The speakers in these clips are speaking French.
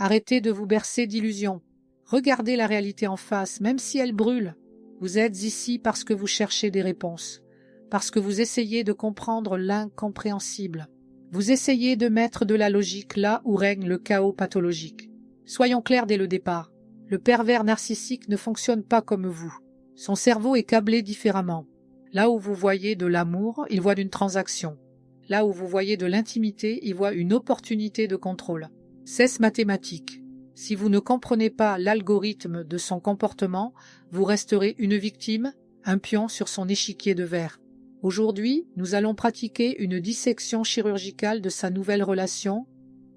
Arrêtez de vous bercer d'illusions. Regardez la réalité en face, même si elle brûle. Vous êtes ici parce que vous cherchez des réponses, parce que vous essayez de comprendre l'incompréhensible. Vous essayez de mettre de la logique là où règne le chaos pathologique. Soyons clairs dès le départ. Le pervers narcissique ne fonctionne pas comme vous. Son cerveau est câblé différemment. Là où vous voyez de l'amour, il voit une transaction. Là où vous voyez de l'intimité, il voit une opportunité de contrôle. C'est mathématique. Si vous ne comprenez pas l'algorithme de son comportement, vous resterez une victime, un pion sur son échiquier de verre. Aujourd'hui, nous allons pratiquer une dissection chirurgicale de sa nouvelle relation,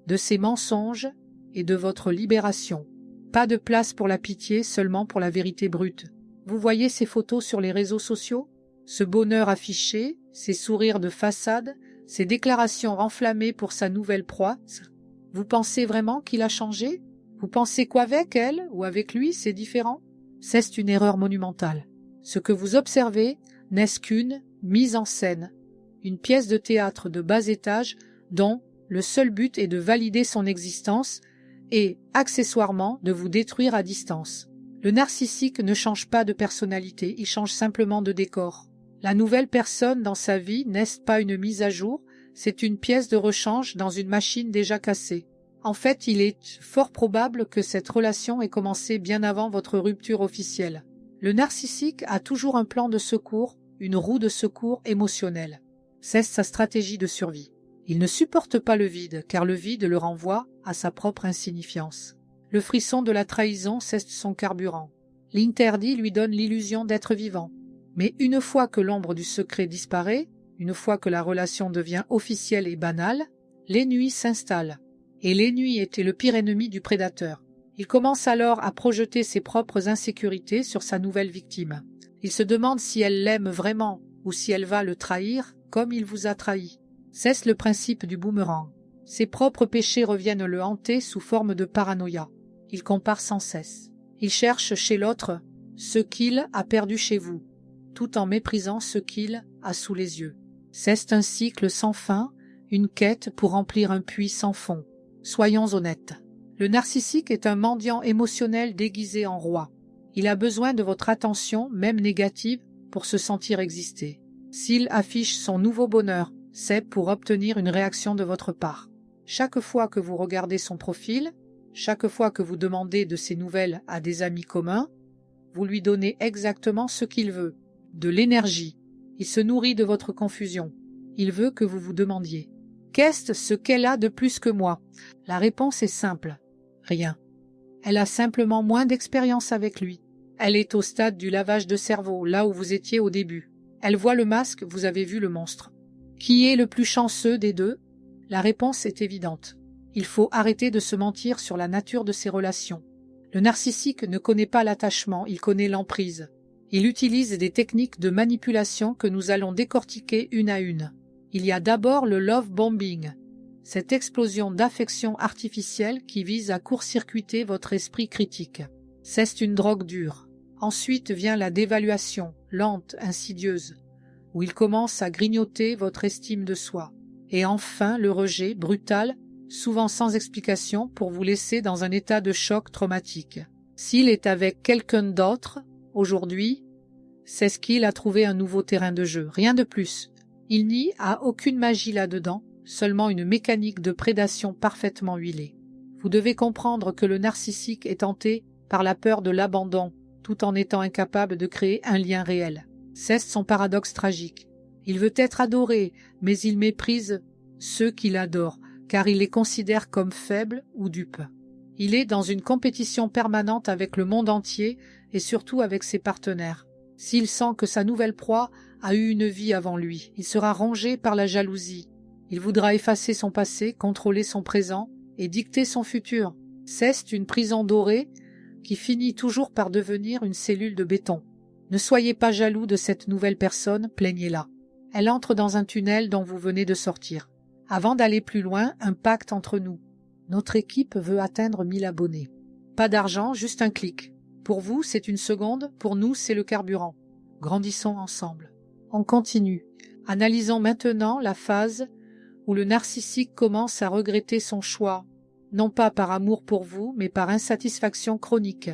de ses mensonges et de votre libération. Pas de place pour la pitié, seulement pour la vérité brute. Vous voyez ces photos sur les réseaux sociaux? Ce bonheur affiché, ces sourires de façade, ces déclarations enflammées pour sa nouvelle proie. Vous pensez vraiment qu'il a changé? Vous pensez qu'avec elle ou avec lui, c'est différent? C'est une erreur monumentale. Ce que vous observez n'est qu'une mise en scène, une pièce de théâtre de bas étage dont le seul but est de valider son existence et, accessoirement, de vous détruire à distance. Le narcissique ne change pas de personnalité, il change simplement de décor. La nouvelle personne dans sa vie n'est pas une mise à jour, c'est une pièce de rechange dans une machine déjà cassée. En fait, il est fort probable que cette relation ait commencé bien avant votre rupture officielle. Le narcissique a toujours un plan de secours, une roue de secours émotionnelle. C'est sa stratégie de survie. Il ne supporte pas le vide, car le vide le renvoie à sa propre insignifiance. Le frisson de la trahison, c'est son carburant. L'interdit lui donne l'illusion d'être vivant. Mais une fois que l'ombre du secret disparaît, une fois que la relation devient officielle et banale, l'ennui s'installe. Et l'ennui était le pire ennemi du prédateur. Il commence alors à projeter ses propres insécurités sur sa nouvelle victime. Il se demande si elle l'aime vraiment ou si elle va le trahir comme il vous a trahi. C'est le principe du boomerang. Ses propres péchés reviennent le hanter sous forme de paranoïa. Il compare sans cesse. Il cherche chez l'autre ce qu'il a perdu chez vous, tout en méprisant ce qu'il a sous les yeux. C'est un cycle sans fin, une quête pour remplir un puits sans fond. Soyons honnêtes. Le narcissique est un mendiant émotionnel déguisé en roi. Il a besoin de votre attention, même négative, pour se sentir exister. S'il affiche son nouveau bonheur, c'est pour obtenir une réaction de votre part. Chaque fois que vous regardez son profil, chaque fois que vous demandez de ses nouvelles à des amis communs, vous lui donnez exactement ce qu'il veut, de l'énergie. Il se nourrit de votre confusion. Il veut que vous vous demandiez « Qu'est-ce ce qu'elle a de plus que moi ?» La réponse est simple. Rien. Elle a simplement moins d'expérience avec lui. Elle est au stade du lavage de cerveau, là où vous étiez au début. Elle voit le masque, vous avez vu le monstre. Qui est le plus chanceux des deux? La réponse est évidente. Il faut arrêter de se mentir sur la nature de ses relations. Le narcissique ne connaît pas l'attachement, il connaît l'emprise. Il utilise des techniques de manipulation que nous allons décortiquer une à une. Il y a d'abord le love bombing, cette explosion d'affection artificielle qui vise à court-circuiter votre esprit critique. C'est une drogue dure. Ensuite vient la dévaluation, lente, insidieuse, où il commence à grignoter votre estime de soi. Et enfin le rejet, brutal, souvent sans explication, pour vous laisser dans un état de choc traumatique. S'il est avec quelqu'un d'autre, aujourd'hui, c'est ce qu'il a trouvé un nouveau terrain de jeu, rien de plus. Il n'y a aucune magie là-dedans, seulement une mécanique de prédation parfaitement huilée. Vous devez comprendre que le narcissique est tenté par la peur de l'abandon, tout en étant incapable de créer un lien réel. C'est son paradoxe tragique. Il veut être adoré, mais il méprise ceux qu'il adore, car il les considère comme faibles ou dupes. Il est dans une compétition permanente avec le monde entier et surtout avec ses partenaires. S'il sent que sa nouvelle proie a eu une vie avant lui, il sera rongé par la jalousie. Il voudra effacer son passé, contrôler son présent et dicter son futur. C'est une prison dorée qui finit toujours par devenir une cellule de béton. Ne soyez pas jaloux de cette nouvelle personne, plaignez-la. Elle entre dans un tunnel dont vous venez de sortir. Avant d'aller plus loin, un pacte entre nous. Notre équipe veut atteindre 1000 abonnés. Pas d'argent, juste un clic. Pour vous, c'est une seconde, pour nous, c'est le carburant. Grandissons ensemble. On continue. Analysons maintenant la phase où le narcissique commence à regretter son choix, non pas par amour pour vous, mais par insatisfaction chronique.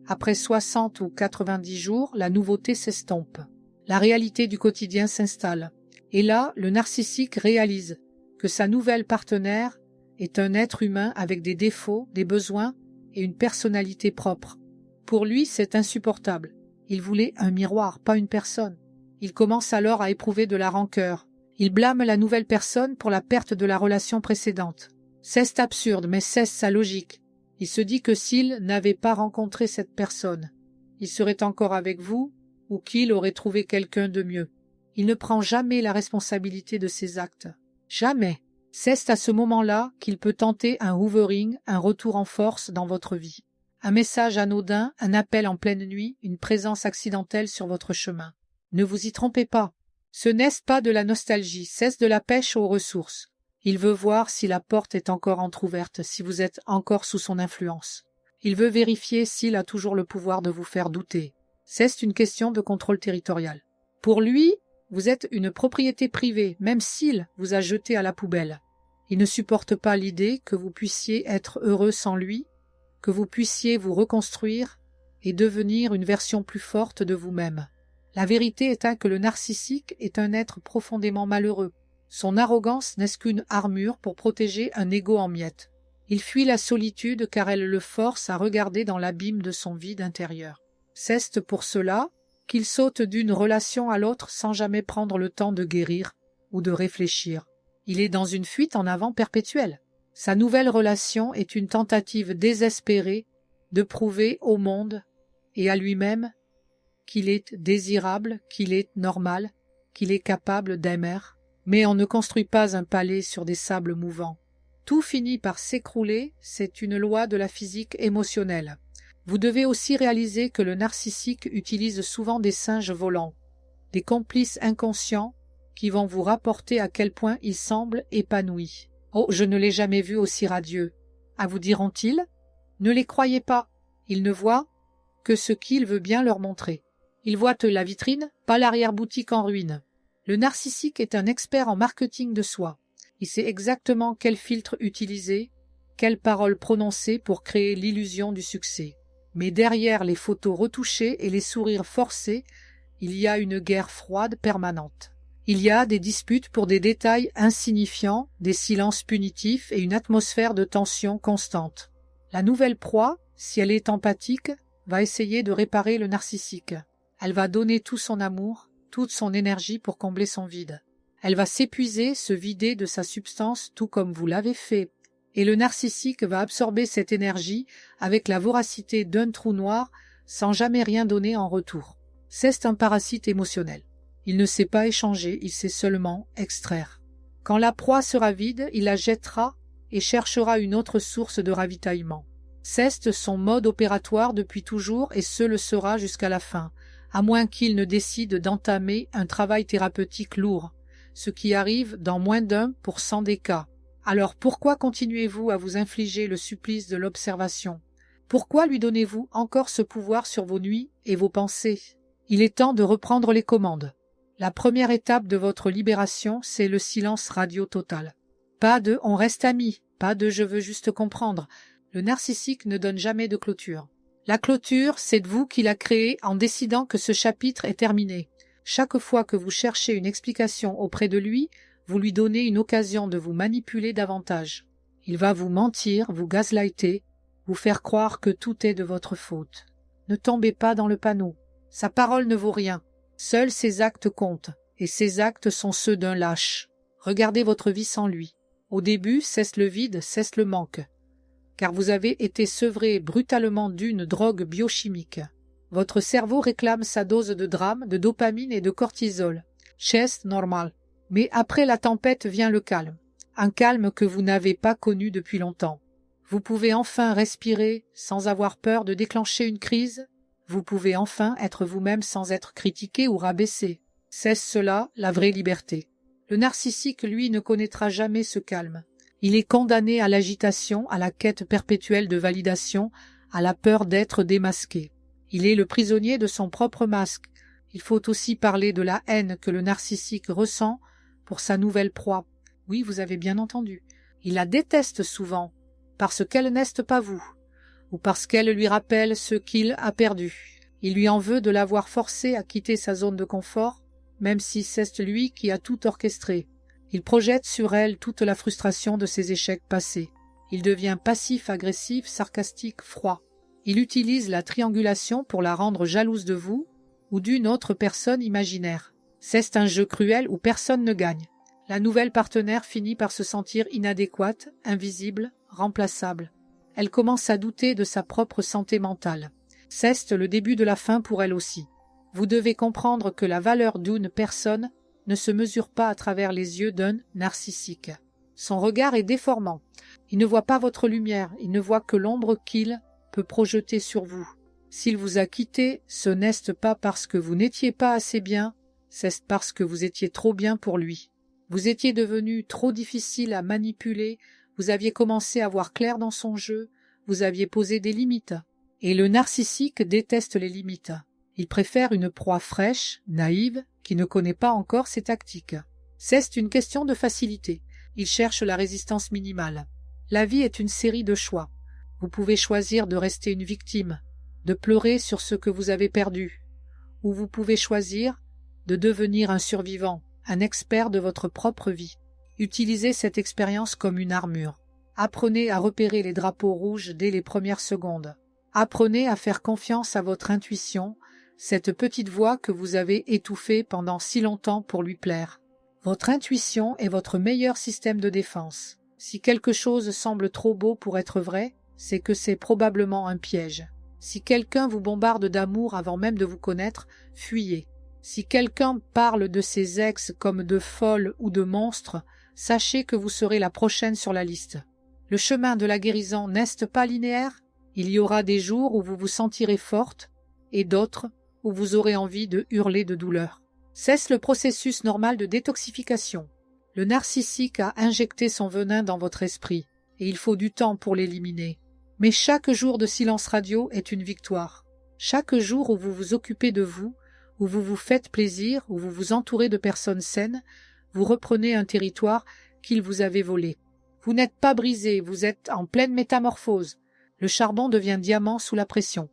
Après 60 ou 90 jours, la nouveauté s'estompe. La réalité du quotidien s'installe. Et là, le narcissique réalise que sa nouvelle partenaire est un être humain avec des défauts, des besoins et une personnalité propre. Pour lui, c'est insupportable. Il voulait un miroir, pas une personne. Il commence alors à éprouver de la rancœur. Il blâme la nouvelle personne pour la perte de la relation précédente. C'est absurde, mais c'est sa logique. Il se dit que s'il n'avait pas rencontré cette personne, il serait encore avec vous ou qu'il aurait trouvé quelqu'un de mieux. Il ne prend jamais la responsabilité de ses actes. Jamais. C'est à ce moment-là qu'il peut tenter un hoovering, un retour en force dans votre vie. Un message anodin, un appel en pleine nuit, une présence accidentelle sur votre chemin. Ne vous y trompez pas. Ce n'est pas de la nostalgie, c'est de la pêche aux ressources. Il veut voir si la porte est encore entr'ouverte, si vous êtes encore sous son influence. Il veut vérifier s'il a toujours le pouvoir de vous faire douter. C'est une question de contrôle territorial. Pour lui, vous êtes une propriété privée, même s'il vous a jeté à la poubelle. Il ne supporte pas l'idée que vous puissiez être heureux sans lui, que vous puissiez vous reconstruire et devenir une version plus forte de vous-même. La vérité est que le narcissique est un être profondément malheureux. Son arrogance n'est qu'une armure pour protéger un ego en miettes. Il fuit la solitude car elle le force à regarder dans l'abîme de son vide intérieur. C'est pour cela qu'il saute d'une relation à l'autre sans jamais prendre le temps de guérir ou de réfléchir. Il est dans une fuite en avant perpétuelle. Sa nouvelle relation est une tentative désespérée de prouver au monde et à lui-même qu'il est désirable, qu'il est normal, qu'il est capable d'aimer. Mais on ne construit pas un palais sur des sables mouvants. Tout finit par s'écrouler, c'est une loi de la physique émotionnelle. Vous devez aussi réaliser que le narcissique utilise souvent des singes volants, des complices inconscients qui vont vous rapporter à quel point il semble épanoui. « Oh, je ne l'ai jamais vu aussi radieux. » À vous diront-ils ? Ne les croyez pas. Ils ne voient que ce qu'il veut bien leur montrer. Ils voient la vitrine, pas l'arrière-boutique en ruine. Le narcissique est un expert en marketing de soi. Il sait exactement quel filtre utiliser, quelles paroles prononcer pour créer l'illusion du succès. Mais derrière les photos retouchées et les sourires forcés, il y a une guerre froide permanente. Il y a des disputes pour des détails insignifiants, des silences punitifs et une atmosphère de tension constante. La nouvelle proie, si elle est empathique, va essayer de réparer le narcissique. Elle va donner tout son amour, toute son énergie pour combler son vide. Elle va s'épuiser, se vider de sa substance tout comme vous l'avez fait. Et le narcissique va absorber cette énergie avec la voracité d'un trou noir sans jamais rien donner en retour. C'est un parasite émotionnel. Il ne sait pas échanger, il sait seulement extraire. Quand la proie sera vide, il la jettera et cherchera une autre source de ravitaillement. C'est son mode opératoire depuis toujours et ce le sera jusqu'à la fin, à moins qu'il ne décide d'entamer un travail thérapeutique lourd, ce qui arrive dans moins d'1% des cas. Alors pourquoi continuez-vous à vous infliger le supplice de l'observation? Pourquoi lui donnez-vous encore ce pouvoir sur vos nuits et vos pensées? Il est temps de reprendre les commandes. La première étape de votre libération, c'est le silence radio total. Pas de « on reste amis », pas de « je veux juste comprendre ». Le narcissique ne donne jamais de clôture. La clôture, c'est vous qui la créez en décidant que ce chapitre est terminé. Chaque fois que vous cherchez une explication auprès de lui, vous lui donnez une occasion de vous manipuler davantage. Il va vous mentir, vous gaslighter, vous faire croire que tout est de votre faute. Ne tombez pas dans le panneau. Sa parole ne vaut rien. Seuls ses actes comptent, et ses actes sont ceux d'un lâche. Regardez votre vie sans lui. Au début, cesse le vide, cesse le manque. Car vous avez été sevré brutalement d'une drogue biochimique. Votre cerveau réclame sa dose de drame, de dopamine et de cortisol. C'est normal. Mais après la tempête vient le calme. Un calme que vous n'avez pas connu depuis longtemps. Vous pouvez enfin respirer sans avoir peur de déclencher une crise. Vous pouvez enfin être vous-même sans être critiqué ou rabaissé. C'est cela, la vraie liberté. Le narcissique, lui, ne connaîtra jamais ce calme. Il est condamné à l'agitation, à la quête perpétuelle de validation, à la peur d'être démasqué. Il est le prisonnier de son propre masque. Il faut aussi parler de la haine que le narcissique ressent pour sa nouvelle proie. Oui, vous avez bien entendu. Il la déteste souvent, parce qu'elle n'est pas vous, ou parce qu'elle lui rappelle ce qu'il a perdu. Il lui en veut de l'avoir forcé à quitter sa zone de confort, même si c'est lui qui a tout orchestré. Il projette sur elle toute la frustration de ses échecs passés. Il devient passif, agressif, sarcastique, froid. Il utilise la triangulation pour la rendre jalouse de vous ou d'une autre personne imaginaire. C'est un jeu cruel où personne ne gagne. La nouvelle partenaire finit par se sentir inadéquate, invisible, remplaçable. Elle commence à douter de sa propre santé mentale. C'est le début de la fin pour elle aussi. Vous devez comprendre que la valeur d'une personne ne se mesure pas à travers les yeux d'un narcissique. Son regard est déformant. Il ne voit pas votre lumière, il ne voit que l'ombre qu'il peut projeter sur vous. S'il vous a quitté, ce n'est pas parce que vous n'étiez pas assez bien, c'est parce que vous étiez trop bien pour lui. Vous étiez devenu trop difficile à manipuler, vous aviez commencé à voir clair dans son jeu, vous aviez posé des limites. Et le narcissique déteste les limites. Il préfère une proie fraîche, naïve, qui ne connaît pas encore ses tactiques. C'est une question de facilité. Il cherche la résistance minimale. La vie est une série de choix. Vous pouvez choisir de rester une victime, de pleurer sur ce que vous avez perdu, ou vous pouvez choisir de devenir un survivant, un expert de votre propre vie. Utilisez cette expérience comme une armure. Apprenez à repérer les drapeaux rouges dès les premières secondes. Apprenez à faire confiance à votre intuition, cette petite voix que vous avez étouffée pendant si longtemps pour lui plaire. Votre intuition est votre meilleur système de défense. Si quelque chose semble trop beau pour être vrai, c'est que c'est probablement un piège. Si quelqu'un vous bombarde d'amour avant même de vous connaître, fuyez. Si quelqu'un parle de ses ex comme de folles ou de monstres, sachez que vous serez la prochaine sur la liste. Le chemin de la guérison n'est pas linéaire? Il y aura des jours où vous vous sentirez forte et d'autres où vous aurez envie de hurler de douleur. C'est le processus normal de détoxification. Le narcissique a injecté son venin dans votre esprit et il faut du temps pour l'éliminer. Mais chaque jour de silence radio est une victoire. Chaque jour où vous vous occupez de vous, où vous vous faites plaisir, où vous vous entourez de personnes saines, vous reprenez un territoire qu'il vous avait volé. Vous n'êtes pas brisé, vous êtes en pleine métamorphose. Le charbon devient diamant sous la pression.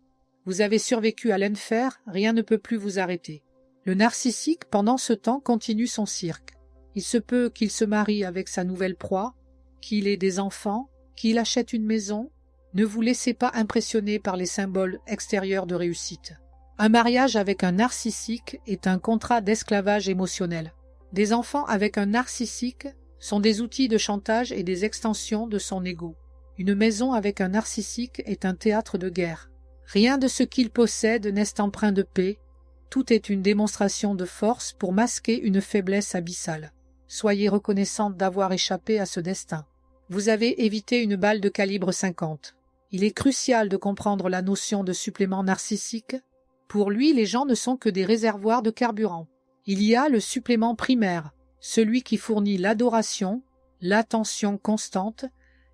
Vous avez survécu à l'enfer, rien ne peut plus vous arrêter. Le narcissique, pendant ce temps, continue son cirque. Il se peut qu'il se marie avec sa nouvelle proie, qu'il ait des enfants, qu'il achète une maison. Ne vous laissez pas impressionner par les symboles extérieurs de réussite. Un mariage avec un narcissique est un contrat d'esclavage émotionnel. Des enfants avec un narcissique sont des outils de chantage et des extensions de son ego. Une maison avec un narcissique est un théâtre de guerre. Rien de ce qu'il possède n'est empreint de paix. Tout est une démonstration de force pour masquer une faiblesse abyssale. Soyez reconnaissante d'avoir échappé à ce destin. Vous avez évité une balle de calibre 50. Il est crucial de comprendre la notion de supplément narcissique. Pour lui, les gens ne sont que des réservoirs de carburant. Il y a le supplément primaire, celui qui fournit l'adoration, l'attention constante,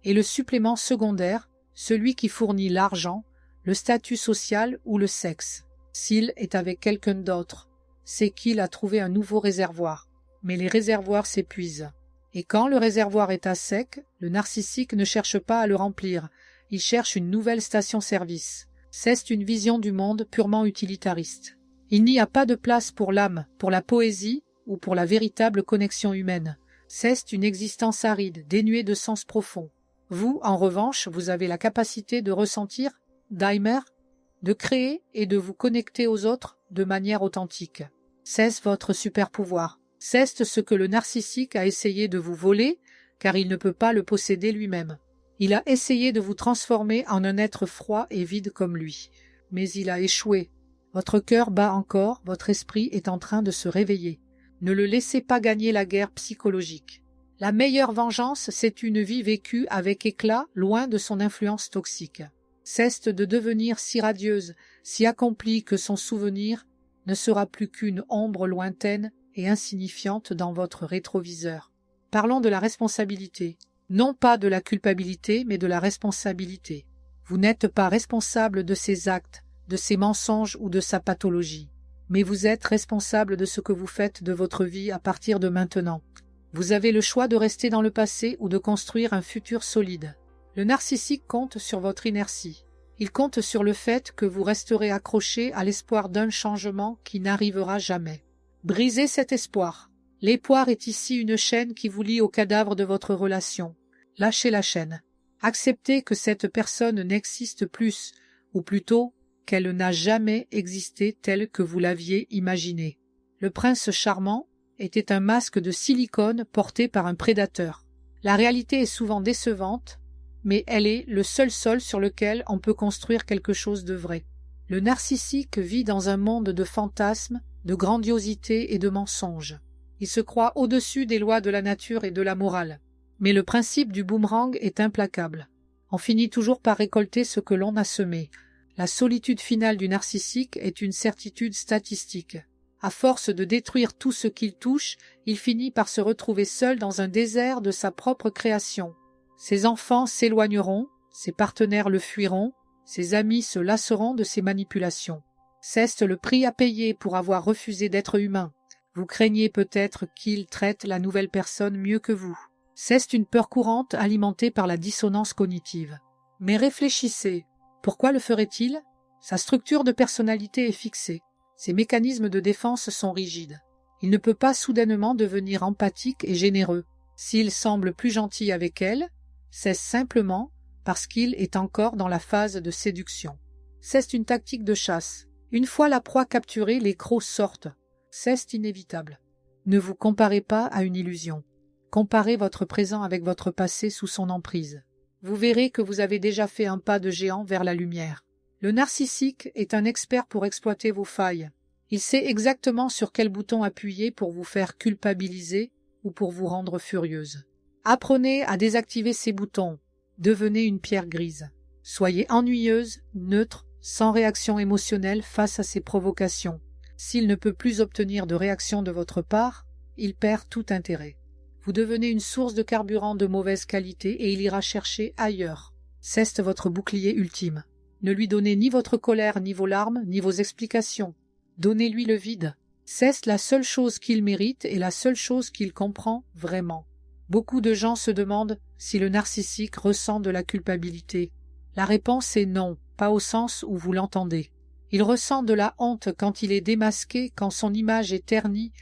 et le supplément secondaire, celui qui fournit l'argent, le statut social ou le sexe. S'il est avec quelqu'un d'autre, c'est qu'il a trouvé un nouveau réservoir. Mais les réservoirs s'épuisent. Et quand le réservoir est à sec, le narcissique ne cherche pas à le remplir, il cherche une nouvelle station-service. C'est une vision du monde purement utilitariste. Il n'y a pas de place pour l'âme, pour la poésie ou pour la véritable connexion humaine. C'est une existence aride, dénuée de sens profond. Vous, en revanche, vous avez la capacité de ressentir, d'aimer, de créer et de vous connecter aux autres de manière authentique. C'est votre super-pouvoir. C'est ce que le narcissique a essayé de vous voler, car il ne peut pas le posséder lui-même. Il a essayé de vous transformer en un être froid et vide comme lui. Mais il a échoué. Votre cœur bat encore, votre esprit est en train de se réveiller. Ne le laissez pas gagner la guerre psychologique. La meilleure vengeance, c'est une vie vécue avec éclat, loin de son influence toxique. C'est de devenir si radieuse, si accomplie que son souvenir ne sera plus qu'une ombre lointaine et insignifiante dans votre rétroviseur. Parlons de la responsabilité. Non pas de la culpabilité, mais de la responsabilité. Vous n'êtes pas responsable de ses actes, de ses mensonges ou de sa pathologie. Mais vous êtes responsable de ce que vous faites de votre vie à partir de maintenant. Vous avez le choix de rester dans le passé ou de construire un futur solide. Le narcissique compte sur votre inertie. Il compte sur le fait que vous resterez accroché à l'espoir d'un changement qui n'arrivera jamais. Brisez cet espoir. L'espoir est ici une chaîne qui vous lie au cadavre de votre relation. Lâchez la chaîne. Acceptez que cette personne n'existe plus, ou plutôt qu'elle n'a jamais existé telle que vous l'aviez imaginée. Le prince charmant était un masque de silicone porté par un prédateur. La réalité est souvent décevante, mais elle est le seul sol sur lequel on peut construire quelque chose de vrai. Le narcissique vit dans un monde de fantasmes, de grandiosité et de mensonges. Il se croit au-dessus des lois de la nature et de la morale. Mais le principe du boomerang est implacable. On finit toujours par récolter ce que l'on a semé. La solitude finale du narcissique est une certitude statistique. À force de détruire tout ce qu'il touche, il finit par se retrouver seul dans un désert de sa propre création. Ses enfants s'éloigneront, ses partenaires le fuiront, ses amis se lasseront de ses manipulations. C'est le prix à payer pour avoir refusé d'être humain. Vous craignez peut-être qu'il traite la nouvelle personne mieux que vous. C'est une peur courante alimentée par la dissonance cognitive. Mais réfléchissez. Pourquoi le ferait-il? Sa structure de personnalité est fixée. Ses mécanismes de défense sont rigides. Il ne peut pas soudainement devenir empathique et généreux. S'il semble plus gentil avec elle, c'est simplement parce qu'il est encore dans la phase de séduction. C'est une tactique de chasse. Une fois la proie capturée, les crocs sortent. C'est inévitable. Ne vous comparez pas à une illusion. Comparez votre présent avec votre passé sous son emprise. Vous verrez que vous avez déjà fait un pas de géant vers la lumière. Le narcissique est un expert pour exploiter vos failles. Il sait exactement sur quel bouton appuyer pour vous faire culpabiliser ou pour vous rendre furieuse. Apprenez à désactiver ces boutons. Devenez une pierre grise. Soyez ennuyeuse, neutre, sans réaction émotionnelle face à ses provocations. S'il ne peut plus obtenir de réaction de votre part, il perd tout intérêt. Vous devenez une source de carburant de mauvaise qualité et il ira chercher ailleurs. C'est votre bouclier ultime. Ne lui donnez ni votre colère, ni vos larmes, ni vos explications. Donnez-lui le vide. C'est la seule chose qu'il mérite et la seule chose qu'il comprend vraiment. Beaucoup de gens se demandent si le narcissique ressent de la culpabilité. La réponse est non, pas au sens où vous l'entendez. Il ressent de la honte quand il est démasqué, quand son image est ternie,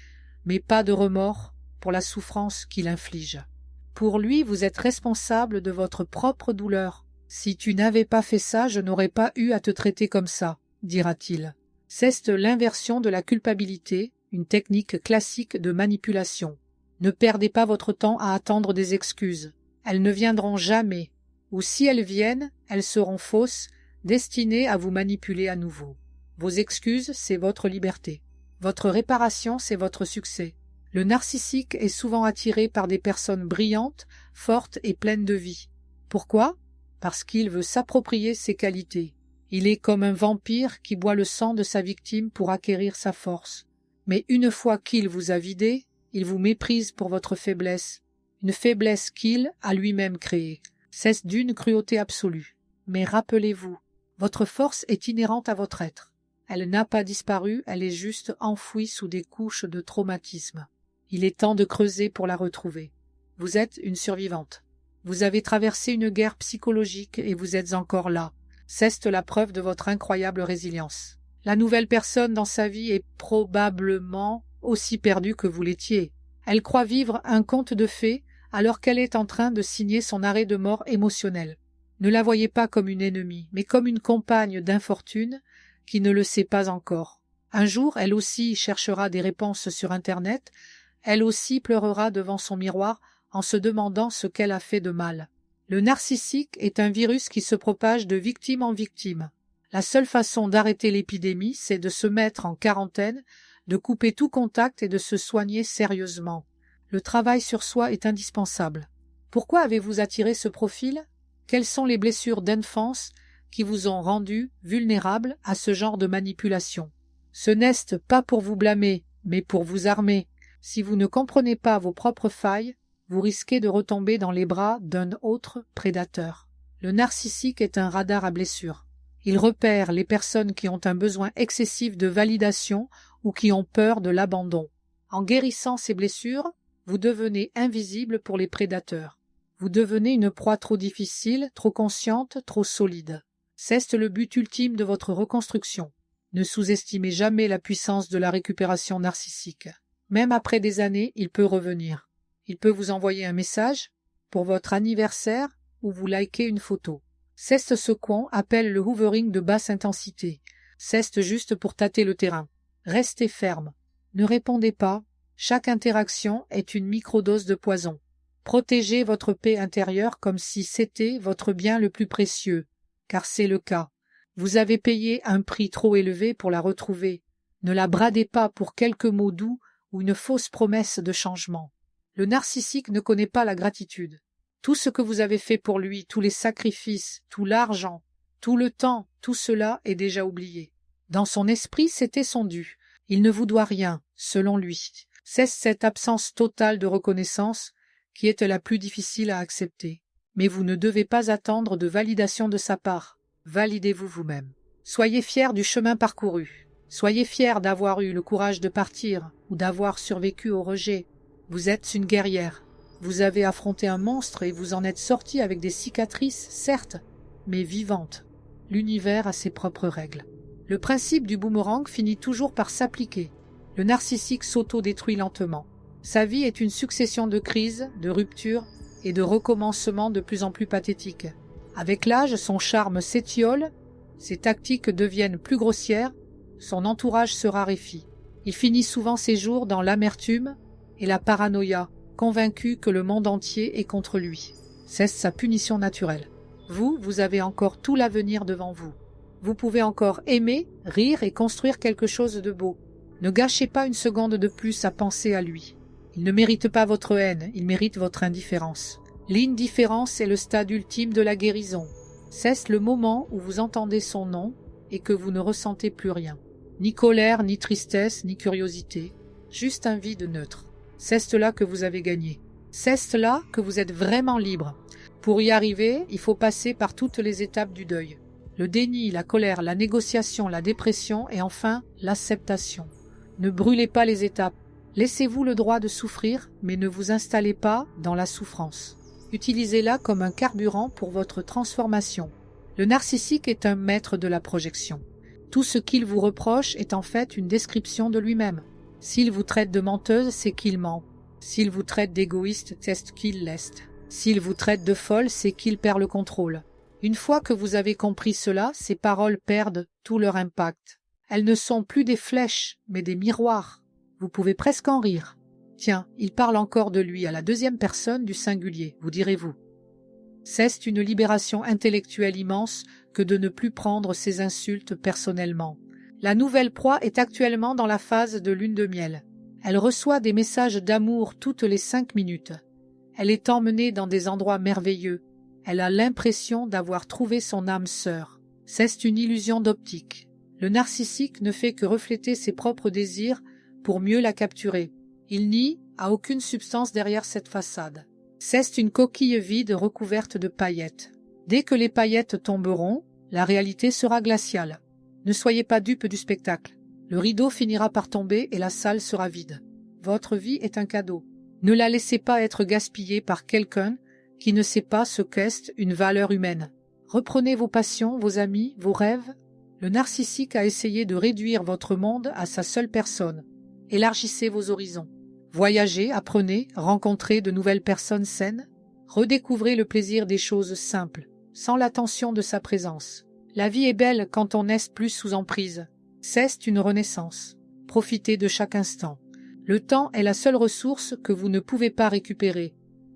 mais pas de remords pour la souffrance qu'il inflige. Pour lui, vous êtes responsable de votre propre douleur. Si tu n'avais pas fait ça, je n'aurais pas eu à te traiter comme ça, dira-t-il. C'est l'inversion de la culpabilité, une technique classique de manipulation. Ne perdez pas votre temps à attendre des excuses. Elles ne viendront jamais, ou si elles viennent, elles seront fausses, destinées à vous manipuler à nouveau. Vos excuses, c'est votre liberté. Votre réparation, c'est votre succès. Le narcissique est souvent attiré par des personnes brillantes, fortes et pleines de vie. Pourquoi? Parce qu'il veut s'approprier ses qualités. Il est comme un vampire qui boit le sang de sa victime pour acquérir sa force. Mais une fois qu'il vous a vidé, il vous méprise pour votre faiblesse, une faiblesse qu'il a lui-même créée. C'est d'une cruauté absolue. Mais rappelez-vous, votre force est inhérente à votre être. Elle n'a pas disparu, elle est juste enfouie sous des couches de traumatisme. Il est temps de creuser pour la retrouver. Vous êtes une survivante. Vous avez traversé une guerre psychologique et vous êtes encore là. C'est la preuve de votre incroyable résilience. La nouvelle personne dans sa vie est probablement aussi perdue que vous l'étiez. Elle croit vivre un conte de fées alors qu'elle est en train de signer son arrêt de mort émotionnel. Ne la voyez pas comme une ennemie, mais comme une compagne d'infortune qui ne le sait pas encore. Un jour, elle aussi cherchera des réponses sur Internet, elle aussi pleurera devant son miroir en se demandant ce qu'elle a fait de mal. Le narcissique est un virus qui se propage de victime en victime. La seule façon d'arrêter l'épidémie, c'est de se mettre en quarantaine, de couper tout contact et de se soigner sérieusement. Le travail sur soi est indispensable. Pourquoi avez-vous attiré ce profil? Quelles sont les blessures d'enfance qui vous ont rendu vulnérable à ce genre de manipulation? Ce n'est pas pour vous blâmer, mais pour vous armer. Si vous ne comprenez pas vos propres failles, vous risquez de retomber dans les bras d'un autre prédateur. Le narcissique est un radar à blessures. Il repère les personnes qui ont un besoin excessif de validation ou qui ont peur de l'abandon. En guérissant ces blessures, vous devenez invisible pour les prédateurs. Vous devenez une proie trop difficile, trop consciente, trop solide. C'est le but ultime de votre reconstruction. Ne sous-estimez jamais la puissance de la récupération narcissique. Même après des années, il peut revenir. Il peut vous envoyer un message pour votre anniversaire ou vous liker une photo. Ce qu'on appelle le hoovering de basse intensité. C'est juste pour tâter le terrain. Restez ferme. Ne répondez pas. Chaque interaction est une microdose de poison. Protégez votre paix intérieure comme si c'était votre bien le plus précieux, car c'est le cas. Vous avez payé un prix trop élevé pour la retrouver. Ne la bradez pas pour quelques mots doux ou une fausse promesse de changement. Le narcissique ne connaît pas la gratitude. Tout ce que vous avez fait pour lui, tous les sacrifices, tout l'argent, tout le temps, tout cela est déjà oublié. Dans son esprit, c'était son dû. Il ne vous doit rien, selon lui. C'est cette absence totale de reconnaissance qui est la plus difficile à accepter. Mais vous ne devez pas attendre de validation de sa part. Validez-vous vous-même. Soyez fiers du chemin parcouru. Soyez fiers d'avoir eu le courage de partir ou d'avoir survécu au rejet. Vous êtes une guerrière. Vous avez affronté un monstre et vous en êtes sorti avec des cicatrices, certes, mais vivantes. L'univers a ses propres règles. Le principe du boomerang finit toujours par s'appliquer. Le narcissique s'auto-détruit lentement. Sa vie est une succession de crises, de ruptures et de recommencements de plus en plus pathétiques. Avec l'âge, son charme s'étiole, ses tactiques deviennent plus grossières, son entourage se raréfie. Il finit souvent ses jours dans l'amertume et la paranoïa, convaincu que le monde entier est contre lui. C'est sa punition naturelle. Vous avez encore tout l'avenir devant vous. Vous pouvez encore aimer, rire et construire quelque chose de beau. Ne gâchez pas une seconde de plus à penser à lui. Il ne mérite pas votre haine, il mérite votre indifférence. L'indifférence est le stade ultime de la guérison. C'est le moment où vous entendez son nom et que vous ne ressentez plus rien. Ni colère, ni tristesse, ni curiosité. Juste un vide neutre. C'est là que vous avez gagné. C'est là que vous êtes vraiment libre. Pour y arriver, il faut passer par toutes les étapes du deuil. Le déni, la colère, la négociation, la dépression et enfin l'acceptation. Ne brûlez pas les étapes. Laissez-vous le droit de souffrir, mais ne vous installez pas dans la souffrance. Utilisez-la comme un carburant pour votre transformation. Le narcissique est un maître de la projection. Tout ce qu'il vous reproche est en fait une description de lui-même. S'il vous traite de menteuse, c'est qu'il ment. S'il vous traite d'égoïste, c'est qu'il l'est. S'il vous traite de folle, c'est qu'il perd le contrôle. Une fois que vous avez compris cela, ces paroles perdent tout leur impact. Elles ne sont plus des flèches, mais des miroirs. Vous pouvez presque en rire. Tiens, il parle encore de lui à la deuxième personne du singulier, vous direz-vous. C'est une libération intellectuelle immense que de ne plus prendre ces insultes personnellement. La nouvelle proie est actuellement dans la phase de lune de miel. Elle reçoit des messages d'amour toutes les 5 minutes. Elle est emmenée dans des endroits merveilleux. Elle a l'impression d'avoir trouvé son âme sœur. C'est une illusion d'optique. Le narcissique ne fait que refléter ses propres désirs pour mieux la capturer. Il nie à aucune substance derrière cette façade. C'est une coquille vide recouverte de paillettes. Dès que les paillettes tomberont, la réalité sera glaciale. Ne soyez pas dupe du spectacle. Le rideau finira par tomber et la salle sera vide. Votre vie est un cadeau. Ne la laissez pas être gaspillée par quelqu'un qui ne sait pas ce qu'est une valeur humaine. Reprenez vos passions, vos amis, vos rêves. Le narcissique a essayé de réduire votre monde à sa seule personne. Élargissez vos horizons. Voyagez, apprenez, rencontrez de nouvelles personnes saines. Redécouvrez le plaisir des choses simples, sans la tension de sa présence. La vie est belle quand on n'est plus sous emprise. C'est une renaissance. Profitez de chaque instant. Le temps est la seule ressource que vous ne pouvez pas récupérer.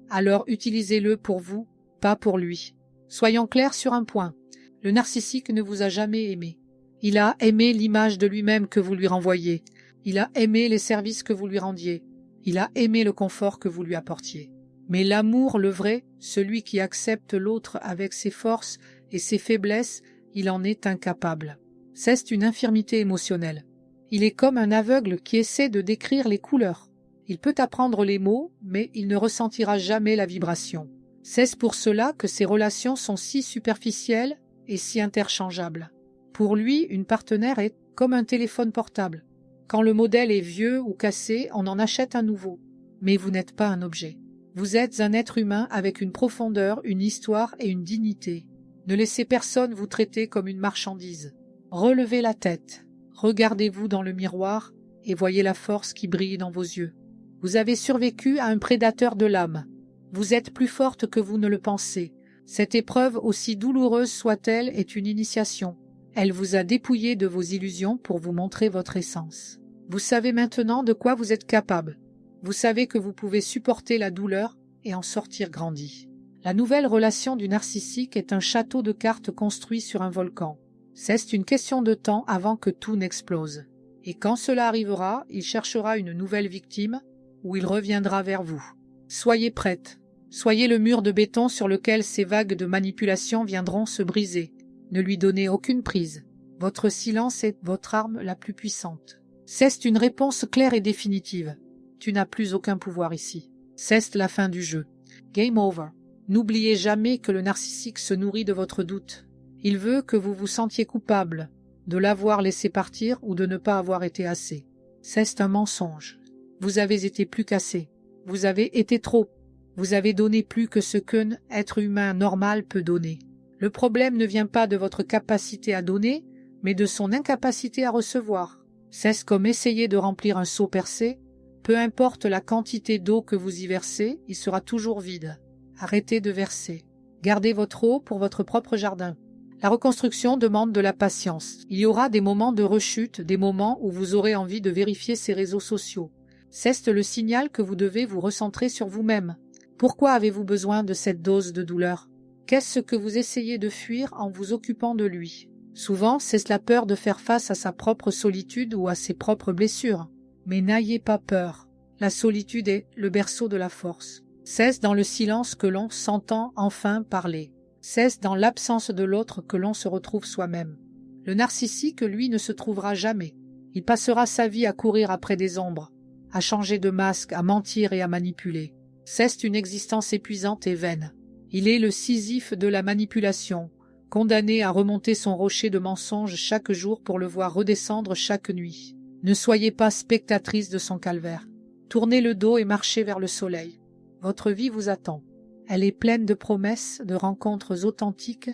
Alors utilisez-le pour vous, pas pour lui. Soyons clairs sur un point. Le narcissique ne vous a jamais aimé. Il a aimé l'image de lui-même que vous lui renvoyez. Il a aimé les services que vous lui rendiez. Il a aimé le confort que vous lui apportiez. Mais l'amour, le vrai, celui qui accepte l'autre avec ses forces et ses faiblesses, il en est incapable. C'est une infirmité émotionnelle. Il est comme un aveugle qui essaie de décrire les couleurs. Il peut apprendre les mots, mais il ne ressentira jamais la vibration. C'est pour cela que ces relations sont si superficielles et si interchangeables. Pour lui, une partenaire est comme un téléphone portable. Quand le modèle est vieux ou cassé, on en achète un nouveau. Mais vous n'êtes pas un objet. Vous êtes un être humain avec une profondeur, une histoire et une dignité. Ne laissez personne vous traiter comme une marchandise. Relevez la tête, regardez-vous dans le miroir et voyez la force qui brille dans vos yeux. Vous avez survécu à un prédateur de l'âme. Vous êtes plus forte que vous ne le pensez. Cette épreuve, aussi douloureuse soit-elle, est une initiation. Elle vous a dépouillé de vos illusions pour vous montrer votre essence. Vous savez maintenant de quoi vous êtes capable. Vous savez que vous pouvez supporter la douleur et en sortir grandi. La nouvelle relation du narcissique est un château de cartes construit sur un volcan. C'est une question de temps avant que tout n'explose. Et quand cela arrivera, il cherchera une nouvelle victime ou il reviendra vers vous. Soyez prête. Soyez le mur de béton sur lequel ces vagues de manipulation viendront se briser. Ne lui donnez aucune prise. Votre silence est votre arme la plus puissante. C'est une réponse claire et définitive. Tu n'as plus aucun pouvoir ici. C'est la fin du jeu. Game over. N'oubliez jamais que le narcissique se nourrit de votre doute. Il veut que vous vous sentiez coupable de l'avoir laissé partir ou de ne pas avoir été assez. C'est un mensonge. Vous avez été plus qu'assez. Vous avez été trop. Vous avez donné plus que ce qu'un être humain normal peut donner. Le problème ne vient pas de votre capacité à donner, mais de son incapacité à recevoir. C'est comme essayer de remplir un seau percé. Peu importe la quantité d'eau que vous y versez, il sera toujours vide. Arrêtez de verser. Gardez votre eau pour votre propre jardin. La reconstruction demande de la patience. Il y aura des moments de rechute, des moments où vous aurez envie de vérifier ces réseaux sociaux. C'est le signal que vous devez vous recentrer sur vous-même. Pourquoi avez-vous besoin de cette dose de douleur? Qu'est-ce que vous essayez de fuir en vous occupant de lui? Souvent, c'est la peur de faire face à sa propre solitude ou à ses propres blessures. Mais n'ayez pas peur. La solitude est le berceau de la force. C'est dans le silence que l'on s'entend enfin parler. C'est dans l'absence de l'autre que l'on se retrouve soi-même. Le narcissique, lui, ne se trouvera jamais. Il passera sa vie à courir après des ombres, à changer de masque, à mentir et à manipuler. C'est une existence épuisante et vaine. Il est le Sisyphe de la manipulation, condamné à remonter son rocher de mensonges chaque jour pour le voir redescendre chaque nuit. Ne soyez pas spectatrice de son calvaire. Tournez le dos et marchez vers le soleil. Votre vie vous attend. Elle est pleine de promesses, de rencontres authentiques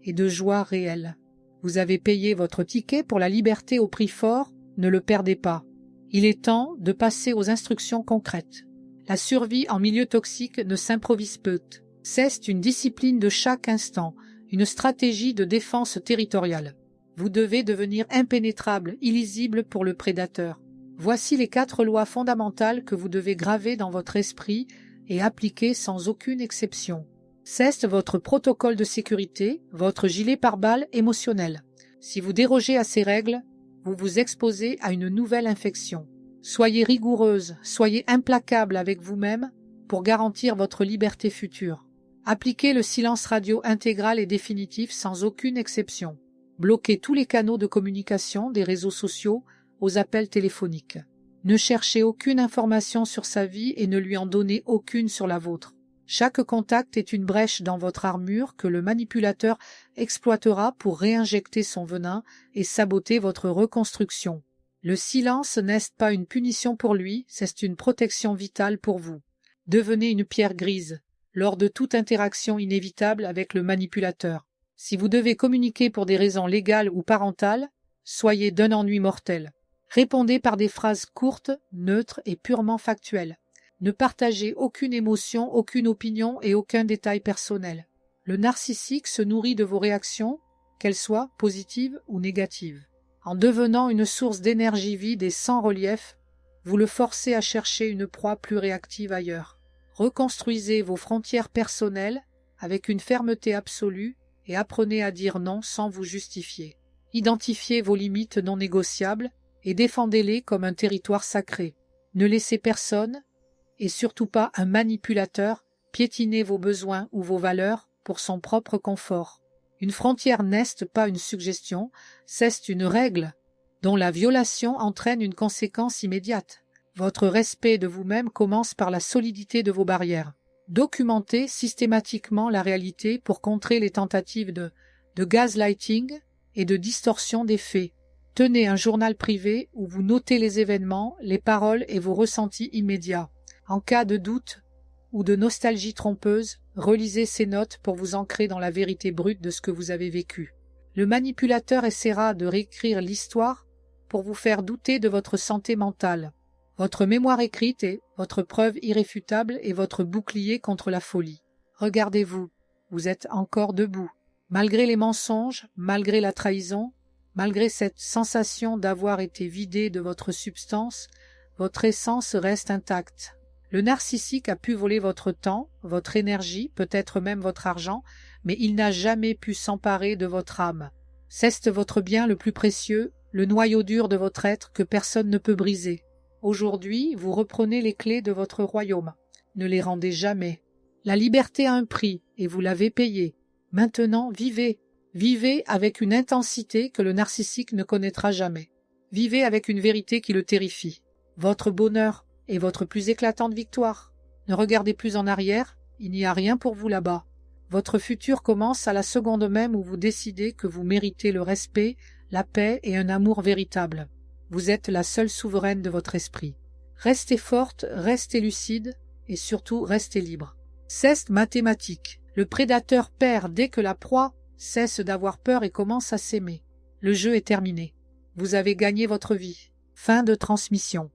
et de joie réelle. Vous avez payé votre ticket pour la liberté au prix fort, ne le perdez pas. Il est temps de passer aux instructions concrètes. La survie en milieu toxique ne s'improvise peu. C'est une discipline de chaque instant, une stratégie de défense territoriale. Vous devez devenir impénétrable, illisible pour le prédateur. Voici les 4 lois fondamentales que vous devez graver dans votre esprit et appliquer sans aucune exception. C'est votre protocole de sécurité, votre gilet pare-balles émotionnel. Si vous dérogez à ces règles, vous vous exposez à une nouvelle infection. Soyez rigoureuse, soyez implacable avec vous-même pour garantir votre liberté future. Appliquez le silence radio intégral et définitif sans aucune exception. Bloquez tous les canaux de communication des réseaux sociaux aux appels téléphoniques. Ne cherchez aucune information sur sa vie et ne lui en donnez aucune sur la vôtre. Chaque contact est une brèche dans votre armure que le manipulateur exploitera pour réinjecter son venin et saboter votre reconstruction. Le silence n'est pas une punition pour lui, c'est une protection vitale pour vous. Devenez une pierre grise lors de toute interaction inévitable avec le manipulateur. Si vous devez communiquer pour des raisons légales ou parentales, soyez d'un ennui mortel. Répondez par des phrases courtes, neutres et purement factuelles. Ne partagez aucune émotion, aucune opinion et aucun détail personnel. Le narcissique se nourrit de vos réactions, qu'elles soient positives ou négatives. En devenant une source d'énergie vide et sans relief, vous le forcez à chercher une proie plus réactive ailleurs. Reconstruisez vos frontières personnelles avec une fermeté absolue et apprenez à dire non sans vous justifier. Identifiez vos limites non négociables et défendez-les comme un territoire sacré. Ne laissez personne, et surtout pas un manipulateur, piétiner vos besoins ou vos valeurs pour son propre confort. Une frontière n'est pas une suggestion, c'est une règle dont la violation entraîne une conséquence immédiate. Votre respect de vous-même commence par la solidité de vos barrières. Documentez systématiquement la réalité pour contrer les tentatives de gaslighting et de distorsion des faits. Tenez un journal privé où vous notez les événements, les paroles et vos ressentis immédiats. En cas de doute ou de nostalgie trompeuse, relisez ces notes pour vous ancrer dans la vérité brute de ce que vous avez vécu. Le manipulateur essaiera de réécrire l'histoire pour vous faire douter de votre santé mentale. Votre mémoire écrite est votre preuve irréfutable et votre bouclier contre la folie. Regardez-vous, vous êtes encore debout. Malgré les mensonges, malgré la trahison, malgré cette sensation d'avoir été vidé de votre substance, votre essence reste intacte. Le narcissique a pu voler votre temps, votre énergie, peut-être même votre argent, mais il n'a jamais pu s'emparer de votre âme. C'est votre bien le plus précieux, le noyau dur de votre être que personne ne peut briser. Aujourd'hui, vous reprenez les clés de votre royaume. Ne les rendez jamais. La liberté a un prix, et vous l'avez payé. Maintenant, vivez. Vivez avec une intensité que le narcissique ne connaîtra jamais. Vivez avec une vérité qui le terrifie. Votre bonheur est votre plus éclatante victoire. Ne regardez plus en arrière, il n'y a rien pour vous là-bas. Votre futur commence à la seconde même où vous décidez que vous méritez le respect, la paix et un amour véritable. Vous êtes la seule souveraine de votre esprit. Restez forte, restez lucide et surtout restez libre. C'est mathématique. Le prédateur perd dès que la proie cesse d'avoir peur et commence à s'aimer. Le jeu est terminé. Vous avez gagné votre vie. Fin de transmission.